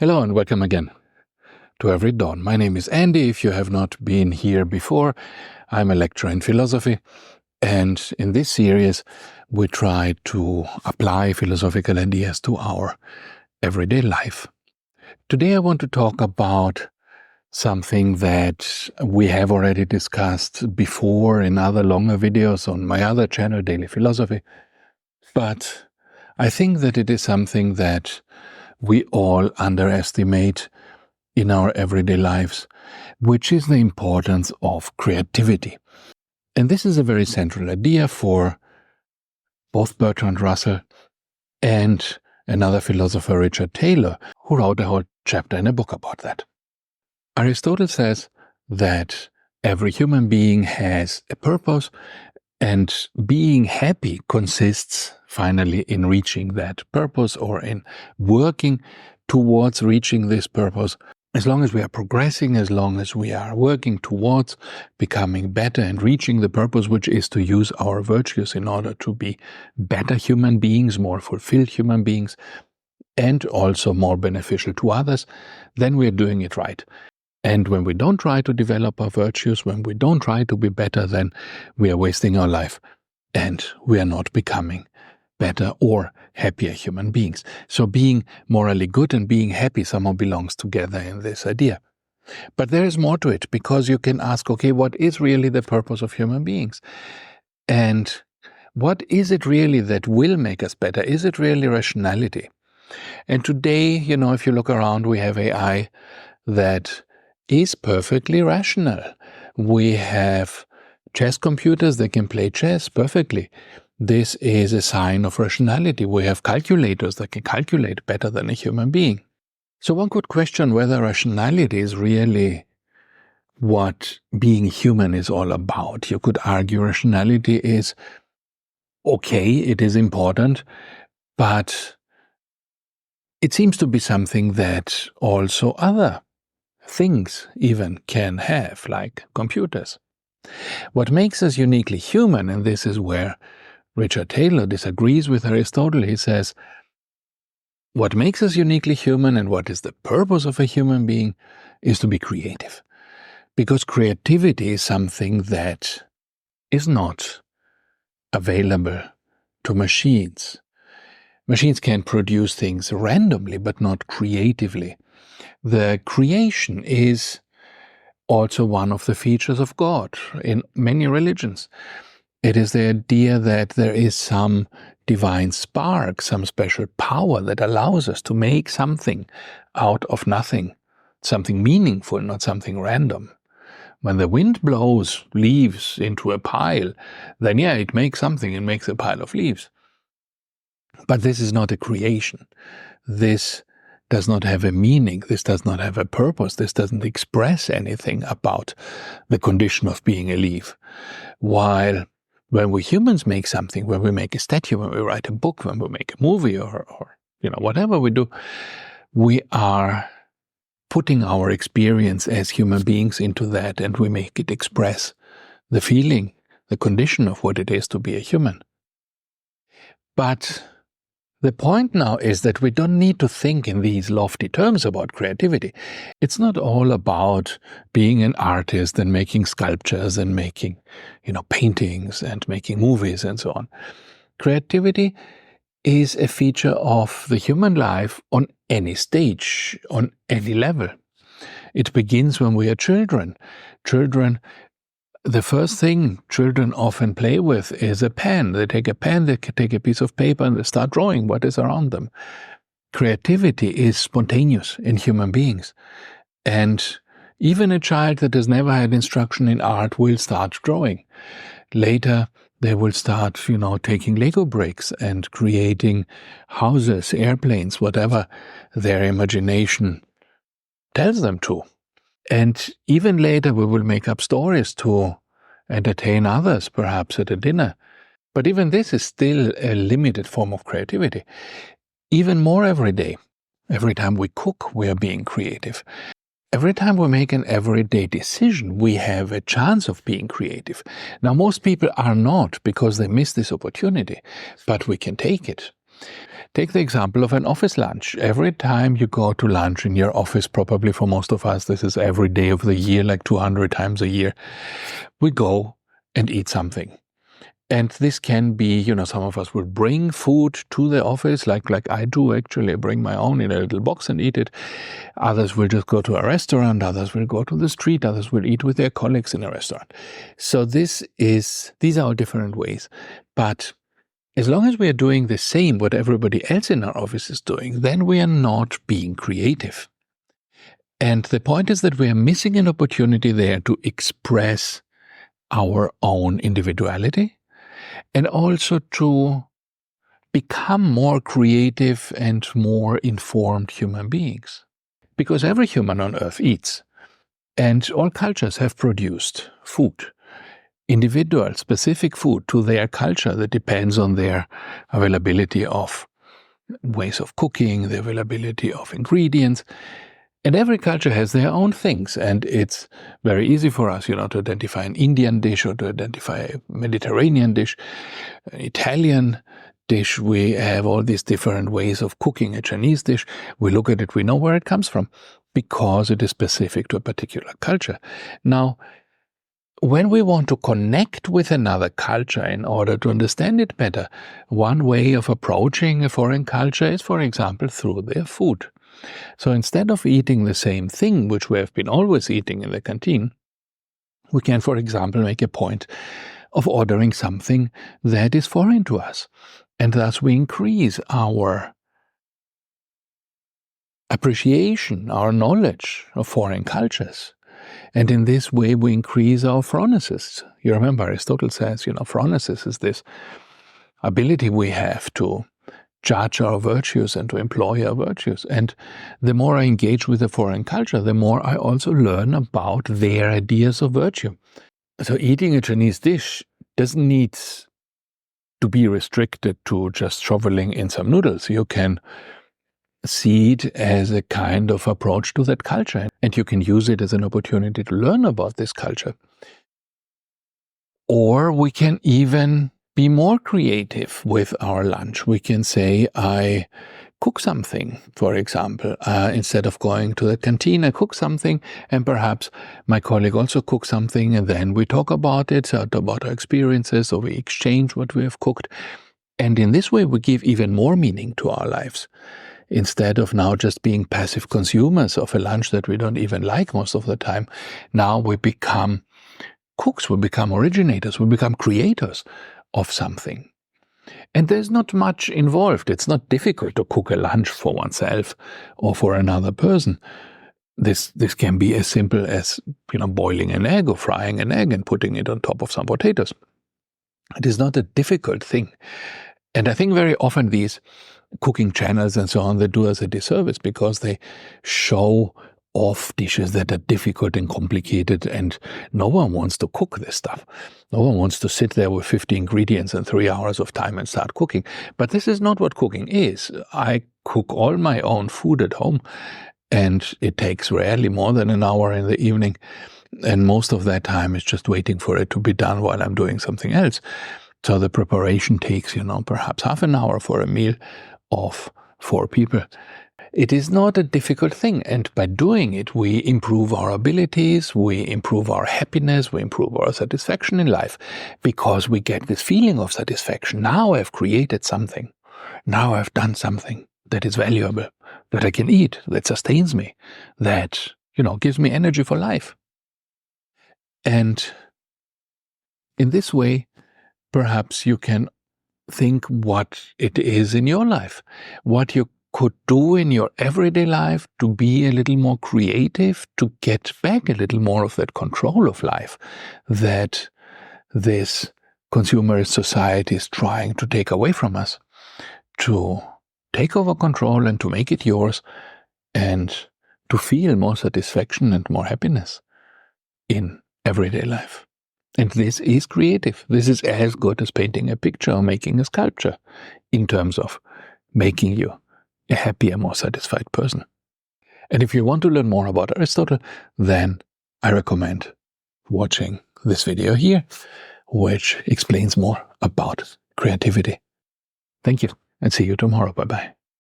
Hello and welcome again to Every Dawn. My name is Andy. If you have not been here before, I'm a lecturer in philosophy, and in this series we try to apply philosophical ideas to our everyday life. Today I want to talk about something that we have already discussed before in other longer videos on my other channel, Daily Philosophy, but I think that it is something that we all underestimate in our everyday lives, which is the importance of creativity. And this is a very central idea for both Bertrand Russell and another philosopher, Richard Taylor, who wrote a whole chapter in a book about that. Aristotle says that every human being has a purpose, and being happy consists finally in reaching that purpose or in working towards reaching this purpose. As long as we are progressing, as long as we are working towards becoming better and reaching the purpose, which is to use our virtues in order to be better human beings, more fulfilled human beings, and also more beneficial to others, then we are doing it right. And when we don't try to develop our virtues, when we don't try to be better, then we are wasting our life and we are not becoming better or happier human beings. So being morally good and being happy somehow belongs together in this idea. But there is more to it, because you can ask, okay, what is really the purpose of human beings? And what is it really that will make us better? Is it really rationality? And today, if you look around, we have AI that is perfectly rational. We have chess computers that can play chess perfectly. This is a sign of rationality. We have calculators that can calculate better than a human being. So one could question whether rationality is really what being human is all about. You could argue rationality is okay, it is important, but it seems to be something that also other things even can have, like computers. What makes us uniquely human, and this is where Richard Taylor disagrees with Aristotle, he says, what makes us uniquely human and what is the purpose of a human being is to be creative. Because creativity is something that is not available to machines. Machines can produce things randomly, but not creatively. The creation is also one of the features of God in many religions. It is the idea that there is some divine spark, some special power that allows us to make something out of nothing, something meaningful, not something random. When the wind blows leaves into a pile, then it makes something, it makes a pile of leaves. But this is not a creation. This does not have a meaning, this does not have a purpose, this doesn't express anything about the condition of being a leaf. While when we humans make something, when we make a statue, when we write a book, when we make a movie or whatever we do, we are putting our experience as human beings into that, and we make it express the feeling, the condition of what it is to be a human. But the point now is that we don't need to think in these lofty terms about creativity. It's not all about being an artist and making sculptures and making, paintings and making movies and so on. Creativity is a feature of the human life on any stage, on any level. It begins when we are children. The first thing children often play with is a pen. They take a pen, they take a piece of paper, and they start drawing what is around them. Creativity is spontaneous in human beings. And even a child that has never had instruction in art will start drawing. Later, they will start, taking Lego bricks and creating houses, airplanes, whatever their imagination tells them to. And even later we will make up stories to entertain others, perhaps at a dinner. But even this is still a limited form of creativity. Even more every day. Every time we cook, we are being creative. Every time we make an everyday decision, we have a chance of being creative. Now, most people are not, because they miss this opportunity, but we can take it. Take the example of an office lunch. Every time you go to lunch in your office, probably for most of us, this is every day of the year, like 200 times a year, we go and eat something. And this can be, some of us will bring food to the office, like I do actually. I bring my own in a little box and eat it. Others will just go to a restaurant. Others will go to the street. Others will eat with their colleagues in a restaurant. So these are all different ways. But as long as we are doing the same what everybody else in our office is doing, then we are not being creative. And the point is that we are missing an opportunity there to express our own individuality and also to become more creative and more informed human beings. Because every human on earth eats, and all cultures have produced food. Individual, specific food to their culture that depends on their availability of ways of cooking, the availability of ingredients. And every culture has their own things, and it's very easy for us, to identify an Indian dish or to identify a Mediterranean dish, an Italian dish. We have all these different ways of cooking a Chinese dish. We look at it, we know where it comes from, because it is specific to a particular culture. Now, when we want to connect with another culture in order to understand it better, one way of approaching a foreign culture is, for example, through their food. So instead of eating the same thing, which we have been always eating in the canteen, we can, for example, make a point of ordering something that is foreign to us. And thus we increase our appreciation, our knowledge of foreign cultures. And in this way, we increase our phronesis. You remember, Aristotle says, phronesis is this ability we have to judge our virtues and to employ our virtues. And the more I engage with a foreign culture, the more I also learn about their ideas of virtue. So eating a Chinese dish doesn't need to be restricted to just shoveling in some noodles. You can see it as a kind of approach to that culture, and you can use it as an opportunity to learn about this culture. Or we can even be more creative with our lunch. We can say, I cook something, for example. Instead of going to the canteen, I cook something, and perhaps my colleague also cooks something, and then we talk about it, about our experiences, or we exchange what we have cooked. And in this way, we give even more meaning to our lives. Instead of now just being passive consumers of a lunch that we don't even like most of the time, now we become cooks, we become originators, we become creators of something. And there's not much involved. It's not difficult to cook a lunch for oneself or for another person. This can be as simple as, boiling an egg or frying an egg and putting it on top of some potatoes. It is not a difficult thing. And I think very often these cooking channels and so on, they do us a disservice because they show off dishes that are difficult and complicated, and no one wants to cook this stuff. No one wants to sit there with 50 ingredients and 3 hours of time and start cooking. But this is not what cooking is. I cook all my own food at home, and it takes rarely more than an hour in the evening, and most of that time is just waiting for it to be done while I'm doing something else. So the preparation takes, perhaps half an hour for a meal of 4 people. It is not a difficult thing, and by doing it, we improve our abilities, we improve our happiness, we improve our satisfaction in life, because we get this feeling of satisfaction. Now I've created something. Now I've done something that is valuable, that I can eat, that sustains me, that, gives me energy for life. And in this way, perhaps you can think what it is in your life, what you could do in your everyday life to be a little more creative, to get back a little more of that control of life that this consumerist society is trying to take away from us, to take over control and to make it yours, and to feel more satisfaction and more happiness in everyday life. And this is creative. This is as good as painting a picture or making a sculpture in terms of making you a happier, more satisfied person. And if you want to learn more about Aristotle, then I recommend watching this video here, which explains more about creativity. Thank you. and see you tomorrow. Bye bye.